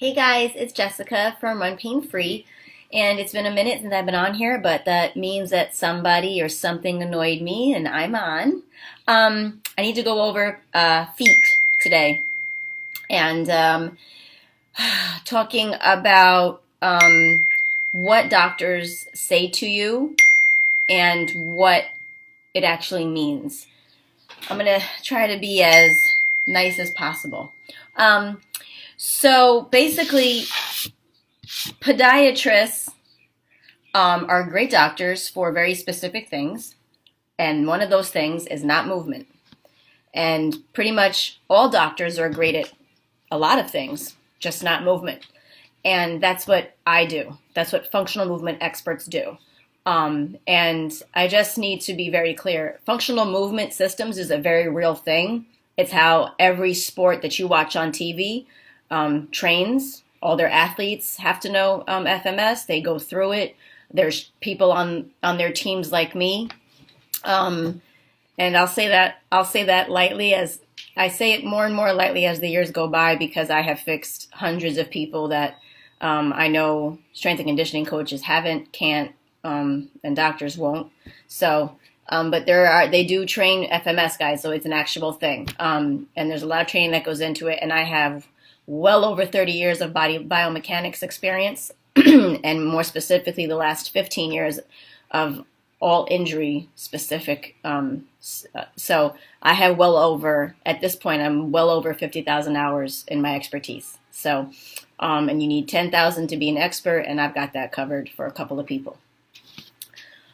Hey guys, it's Jessica from Run Pain Free, and it's been a minute since I've been on here, but that means that somebody or something annoyed me, and I'm on. I need to go over feet today, and talking about what doctors say to you and what it actually means. I'm gonna try to be as nice as possible. Um, so basically, podiatrists are great doctors for very specific things, and one of those things is not movement. And pretty much all doctors are great at a lot of things, just not movement. And that's what I do. That's what functional movement experts do. And I just need to be very clear. Functional movement systems is a very real thing. It's how every sport that you watch on TV trains. All their athletes have to know FMS. They go through it. There's people on their teams like me, and I'll say that lightly, as I say it more and more lightly as the years go by, because I have fixed hundreds of people that I know strength and conditioning coaches haven't, can't, and doctors won't. So, but they do train FMS guys, so it's an actual thing, and there's a lot of training that goes into it, and I have well over 30 years of body biomechanics experience, and more specifically, the last 15 years of all injury specific. So I have at this point, I'm well over 50,000 hours in my expertise. So, and you need 10,000 to be an expert, and I've got that covered for a couple of people.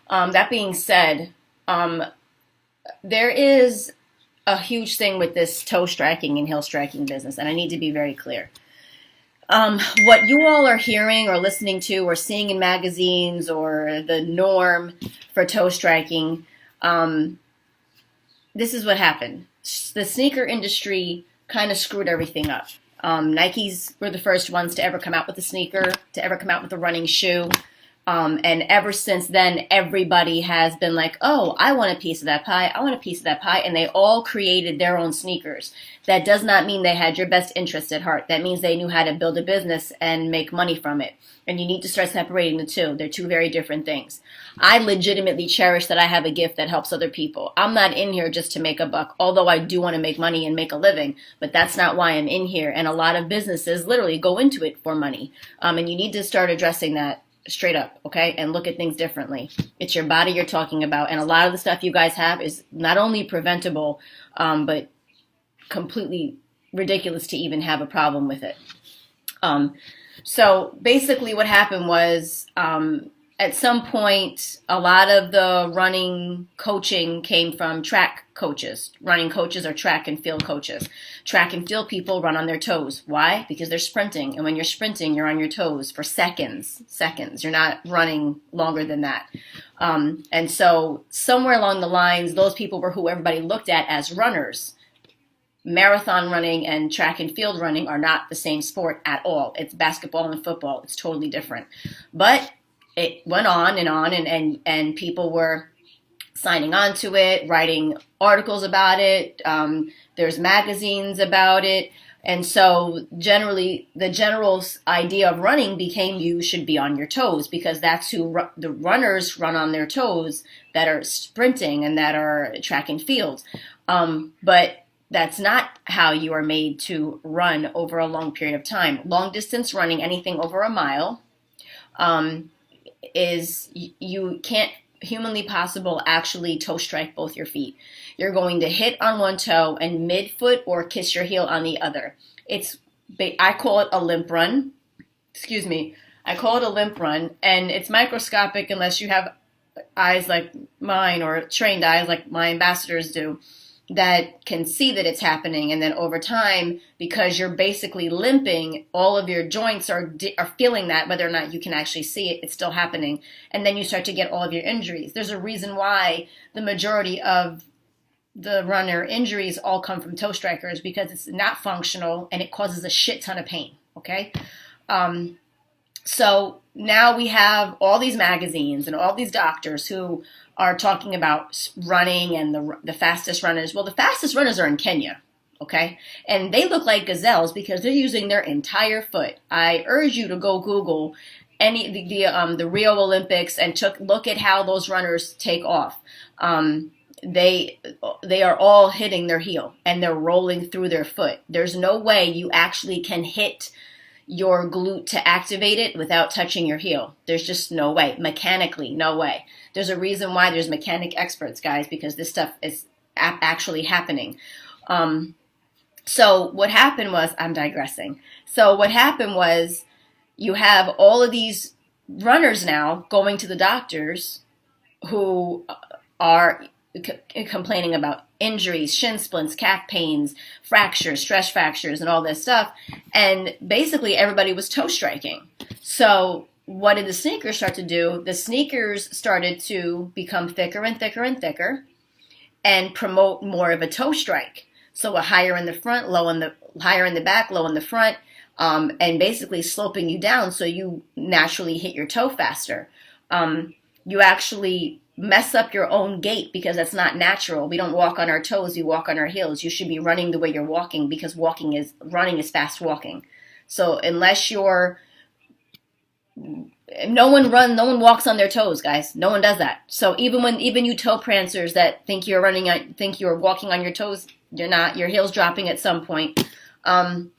That being said, there is a huge thing with this toe striking and heel striking business, and I need to be very clear. What you all are hearing or listening to or seeing in magazines or the norm for toe striking, this is what happened. The sneaker industry kind of screwed everything up. Nikes were the first ones to ever come out with a sneaker, to ever come out with a running shoe. And ever since then, everybody has been like, oh, I want a piece of that pie. I want a piece of that pie. And they all created their own sneakers. That does not mean they had your best interest at heart. That means they knew how to build a business and make money from it. And you need to start separating the two. They're two very different things. I legitimately cherish that I have a gift that helps other people. I'm not in here just to make a buck, although I do want to make money and make a living. But that's not why I'm in here. And a lot of businesses literally go into it for money. And you need to start addressing that straight up, okay? And look at things differently. It's your body you're talking about. And a lot of the stuff you guys have is not only preventable, but completely ridiculous to even have a problem with it. So basically what happened was, at some point, a lot of the running coaching came from track coaches. Running coaches are track and field coaches. Track and field people run on their toes. Why? Because they're sprinting. And when you're sprinting, you're on your toes for seconds. You're not running longer than that. And so somewhere along the lines, those people were who everybody looked at as runners. Marathon running and track and field running are not the same sport at all. It's basketball and football. It's totally different. But it went on, and people were signing on to it, writing articles about it. There's magazines about it. And so generally, the general idea of running became you should be on your toes, because that's who the runners run on their toes that are sprinting and that are track and field. But that's not how you are made to run over a long period of time. Long distance running, anything over a mile, is you can't humanly possible actually toe strike both your feet. You're going to hit on one toe and midfoot or kiss your heel on the other. I call it a limp run. Excuse me. I call it a limp run, and it's microscopic unless you have eyes like mine or trained eyes like my ambassadors do, that can see that it's happening. And then over time, because you're basically limping, all of your joints are feeling that, whether or not you can actually see it, it's still happening. And then you start to get all of your injuries. There's a reason why the majority of the runner injuries all come from toe strikers, because it's not functional and it causes a shit ton of pain, okay? So now we have all these magazines and all these doctors who are talking about running and the fastest runners. Well, the fastest runners are in Kenya, Okay, and they look like gazelles because they're using their entire foot. I urge you to go Google the Rio Olympics and look at how those runners take off. They they are all hitting their heel and they're rolling through their foot. There's no way you actually can hit your glute to activate it without touching your heel. There's just no way. Mechanically, no way. There's a reason why there's mechanic experts, guys, because this stuff is actually happening. So what happened was, I'm digressing. So what happened was you have all of these runners now going to the doctors who are complaining about injuries, shin splints, calf pains, fractures, stress fractures, and all this stuff. And basically everybody was toe striking. So what did the sneakers start to do? The sneakers started to become thicker and thicker and thicker and promote more of a toe strike. So a higher in the front, higher in the back, low in the front, and basically sloping you down so you naturally hit your toe faster. You actually mess up your own gait because that's not natural. We don't walk on our toes, we walk on our heels. You should be running the way you're walking because running is fast walking. So unless you're no one walks on their toes, guys. No one does that. So even you toe prancers that think you're walking on your toes, you're not. Your heel's dropping at some point. And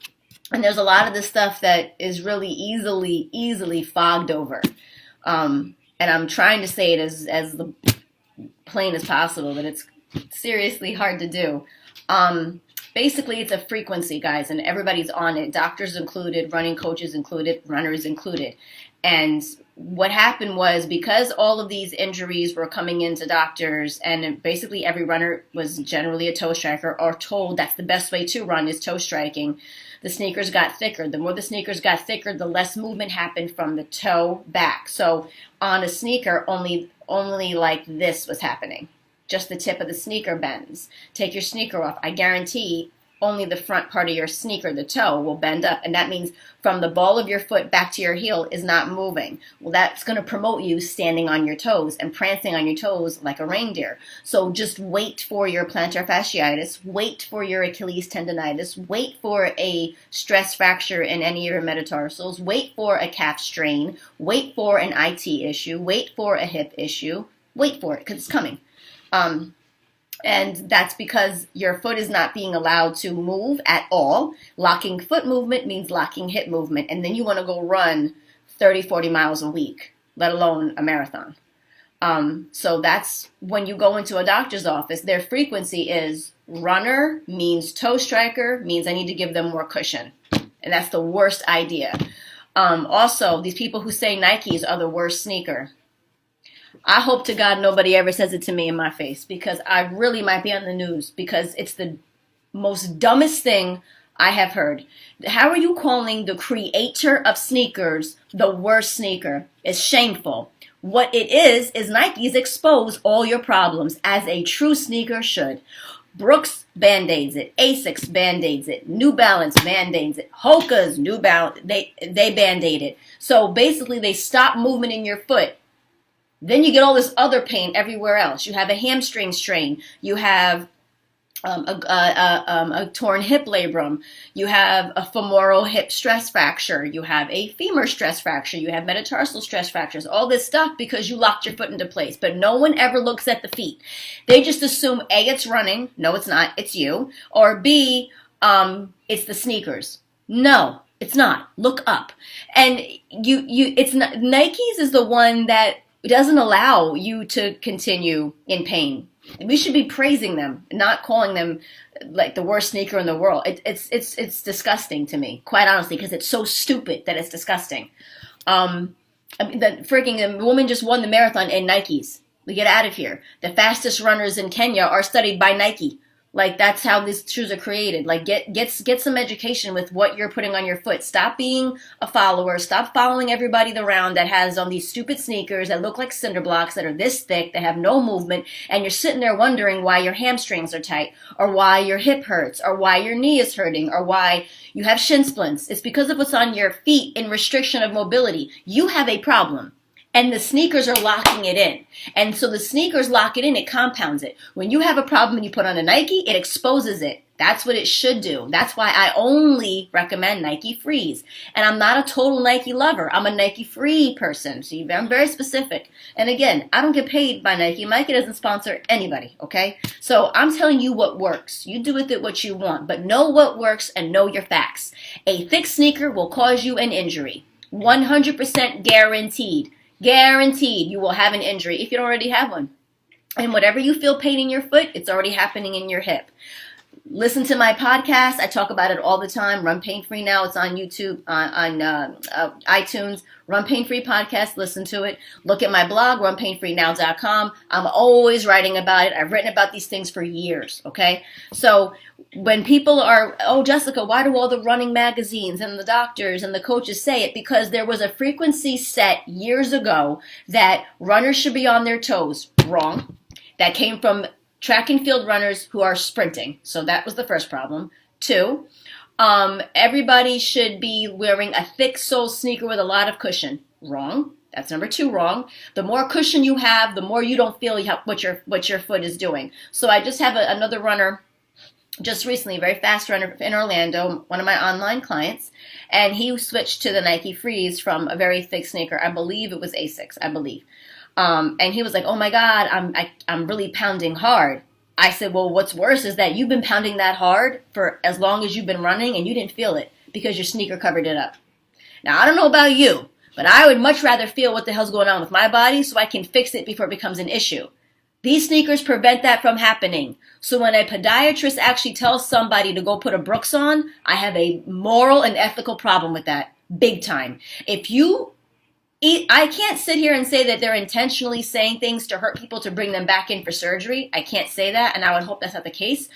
there's a lot of this stuff that is really easily fogged over. And I'm trying to say it as the plain as possible, but it's seriously hard to do. Basically, it's a frequency, guys, and everybody's on it. Doctors included, running coaches included, runners included. And what happened was because all of these injuries were coming into doctors and basically every runner was generally a toe striker or told that's the best way to run is toe striking, the sneakers got thicker. The more the sneakers got thicker, the less movement happened from the toe back. So on a sneaker, only like this was happening. Just the tip of the sneaker bends. Take your sneaker off. I guarantee only the front part of your sneaker, the toe, will bend up. And that means from the ball of your foot back to your heel is not moving. Well, that's going to promote you standing on your toes and prancing on your toes like a reindeer. So just wait for your plantar fasciitis, wait for your Achilles tendonitis, wait for a stress fracture in any of your metatarsals, wait for a calf strain, wait for an IT issue, wait for a hip issue, wait for it because it's coming. And that's because your foot is not being allowed to move at all. Locking foot movement means locking hip movement. And then you want to go run 30, 40 miles a week, let alone a marathon. So that's when you go into a doctor's office, their frequency is runner means toe striker means I need to give them more cushion. And that's the worst idea. Also, these people who say Nikes are the worst sneaker. I hope to God nobody ever says it to me in my face because I really might be on the news because it's the most dumbest thing I have heard. How are you calling the creator of sneakers the worst sneaker? It's shameful. What it is Nikes expose all your problems as a true sneaker should. Brooks band-aids it. Asics band-aids it. New Balance band-aids it. Hoka's New Balance, they band-aid it. So basically they stop movement in your foot. Then you get all this other pain everywhere else. You have a hamstring strain. You have a torn hip labrum. You have a femoral hip stress fracture. You have a femur stress fracture. You have metatarsal stress fractures. All this stuff because you locked your foot into place. But no one ever looks at the feet. They just assume A, it's running. No, it's not. It's you. Or B, it's the sneakers. No, it's not. Look up. And it's not. Nikes is the one that doesn't allow you to continue in pain. We should be praising them, not calling them like the worst sneaker in the world. It's disgusting to me, quite honestly, because it's so stupid that it's disgusting. I mean, the woman just won the marathon in Nikes. We get out of here. The fastest runners in Kenya are studied by Nike. Like that's how these shoes are created. Like get some education with what you're putting on your foot. Stop being a follower. Stop following everybody around that has on these stupid sneakers that look like cinder blocks that are this thick, that have no movement, and you're sitting there wondering why your hamstrings are tight, or why your hip hurts, or why your knee is hurting, or why you have shin splints. It's because of what's on your feet in restriction of mobility. You have a problem. And the sneakers are locking it in. And so the sneakers lock it in, it compounds it. When you have a problem and you put on a Nike, it exposes it. That's what it should do. That's why I only recommend Nike Frees. And I'm not a total Nike lover. I'm a Nike Free person. So I'm very specific. And again, I don't get paid by Nike. Nike doesn't sponsor anybody, okay? So I'm telling you what works. You do with it what you want, but know what works and know your facts. A thick sneaker will cause you an injury. 100% guaranteed. Guaranteed you will have an injury if you don't already have one. And whatever you feel pain in your foot, it's already happening in your hip. Listen to my podcast. I talk about it all the time. Run Pain Free now. It's on YouTube, on iTunes. Run Pain Free podcast. Listen to it. Look at my blog, runpainfreenow.com. I'm always writing about it. I've written about these things for years, okay? So when people are, oh, Jessica, why do all the running magazines and the doctors and the coaches say it? Because there was a frequency set years ago that runners should be on their toes. Wrong. That came from track and field runners who are sprinting. So that was the first problem. 2, everybody should be wearing a thick sole sneaker with a lot of cushion. Wrong. That's number 2 wrong. The more cushion you have, the more you don't feel what your foot is doing. So I just have another runner just recently, a very fast runner in Orlando, one of my online clients, and he switched to the Nike Frees from a very thick sneaker. I believe it was Asics, I believe. And he was like, oh my God, I'm really pounding hard. I said, well, what's worse is that you've been pounding that hard for as long as you've been running and you didn't feel it because your sneaker covered it up. Now, I don't know about you, but I would much rather feel what the hell's going on with my body so I can fix it before it becomes an issue. These sneakers prevent that from happening. So when a podiatrist actually tells somebody to go put a Brooks on, I have a moral and ethical problem with that. Big time. I can't sit here and say that they're intentionally saying things to hurt people to bring them back in for surgery. I can't say that, and I would hope that's not the case.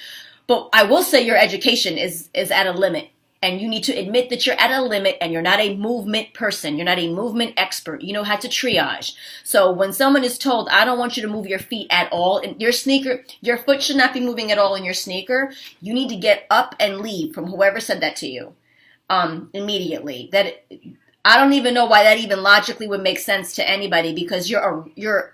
But I will say your education is at a limit, and you need to admit that you're at a limit and you're not a movement person. You're not a movement expert. You know how to triage. So when someone is told, I don't want you to move your feet at all, in your sneaker, your foot should not be moving at all in your sneaker, you need to get up and leave from whoever said that to you immediately. I don't even know why that even logically would make sense to anybody, because you're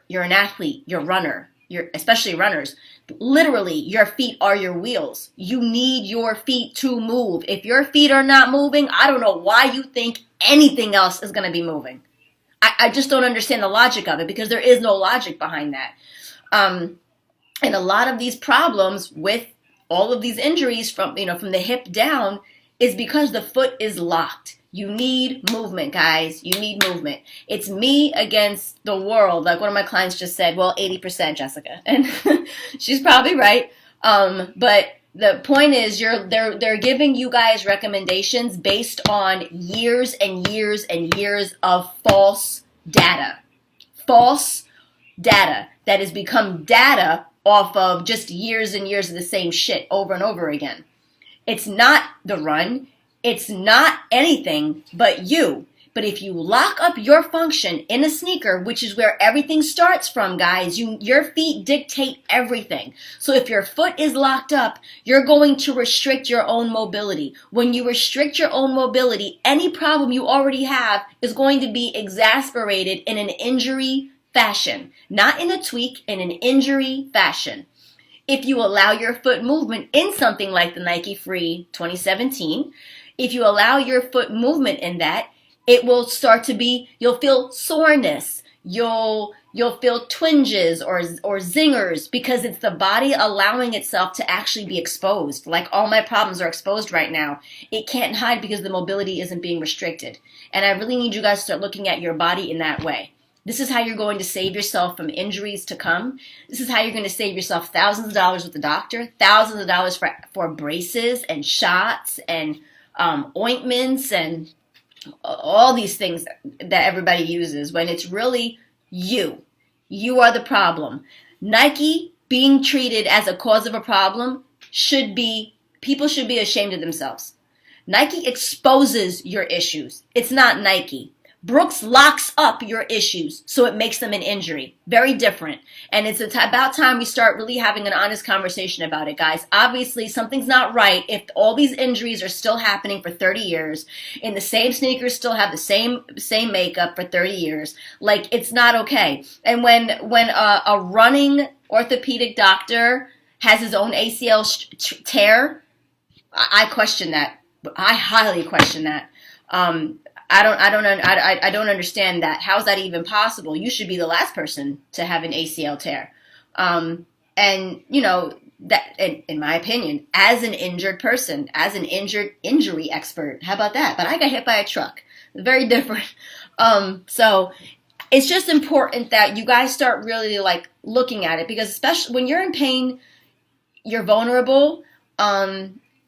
an athlete, you're a runner, especially runners. Literally, your feet are your wheels. You need your feet to move. If your feet are not moving, I don't know why you think anything else is going to be moving. I just don't understand the logic of it, because there is no logic behind that. And a lot of these problems with all of these injuries from the hip down is because the foot is locked. You need movement, guys. You need movement. It's me against the world. Like one of my clients just said, well, 80%, Jessica. And she's probably right. But the point is they're giving you guys recommendations based on years and years and years of false data. False data that has become data off of just years and years of the same shit over and over again. It's not the run. It's not anything but you. But if you lock up your function in a sneaker, which is where everything starts from, guys, your feet dictate everything. So if your foot is locked up, you're going to restrict your own mobility. When you restrict your own mobility, any problem you already have is going to be exacerbated in an injury fashion. Not in a tweak, in an injury fashion. If you allow your foot movement in something like the Nike Free 2017, if you allow your foot movement in that, it will start to be, you'll feel soreness, you'll feel twinges or zingers, because it's the body allowing itself to actually be exposed. Like all my problems are exposed right now. It can't hide because the mobility isn't being restricted. And I really need you guys to start looking at your body in that way. This is how you're going to save yourself from injuries to come. This is how you're going to save yourself thousands of dollars with the doctor, thousands of dollars for braces and shots and ointments and all these things that everybody uses, when it's really you. You are the problem. Nike being treated as a cause of a problem people should be ashamed of themselves. Nike exposes your issues. It's not Nike. Brooks locks up your issues, so it makes them an injury. Very different. And it's about time we start really having an honest conversation about it, guys. Obviously, something's not right if all these injuries are still happening for 30 years, and the same sneakers still have the same makeup for 30 years. Like, it's not okay. And when a running orthopedic doctor has his own ACL tear, I question that. I highly question that. I don't understand that. How is that even possible? You should be the last person to have an ACL tear. And that, in my opinion, as an injured person, as an injury expert, how about that? But I got hit by a truck. Very different. So it's just important that you guys start really like looking at it, because especially when you're in pain, you're vulnerable.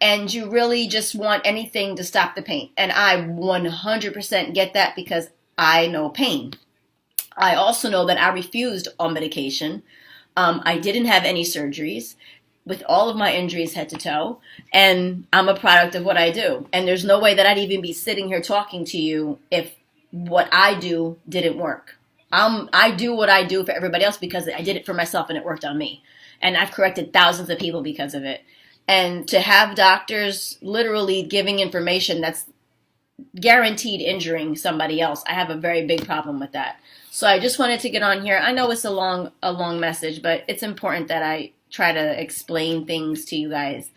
And you really just want anything to stop the pain. And I 100% get that, because I know pain. I also know that I refused all medication. I didn't have any surgeries with all of my injuries head to toe. And I'm a product of what I do. And there's no way that I'd even be sitting here talking to you if what I do didn't work. I do what I do for everybody else because I did it for myself and it worked on me. And I've corrected thousands of people because of it. And to have doctors literally giving information that's guaranteed injuring somebody else, I have a very big problem with that. So I just wanted to get on here. I know it's a long message, but it's important that I try to explain things to you guys.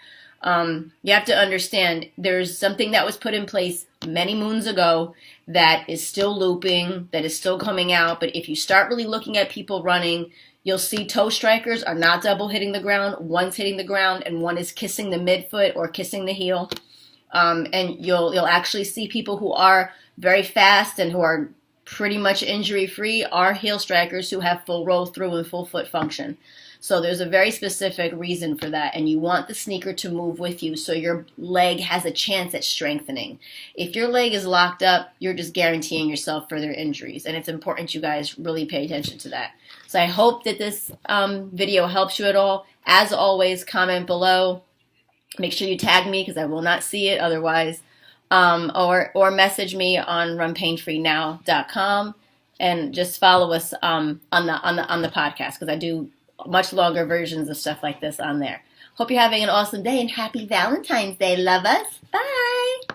You have to understand there's something that was put in place many moons ago that is still looping, that is still coming out. But if you start really looking at people running, you'll see toe strikers are not double hitting the ground. One's hitting the ground and one is kissing the midfoot or kissing the heel. And you'll actually see people who are very fast and who are pretty much injury free are heel strikers who have full roll through and full foot function. So there's a very specific reason for that, and you want the sneaker to move with you so your leg has a chance at strengthening. If your leg is locked up, you're just guaranteeing yourself further injuries, and it's important you guys really pay attention to that. So I hope that this video helps you at all. As always, comment below. Make sure you tag me because I will not see it otherwise, or message me on runpainfreenow.com, and just follow us on the podcast, because I do much longer versions of stuff like this on there. Hope you're having an awesome day, and happy Valentine's Day. Love us. Bye.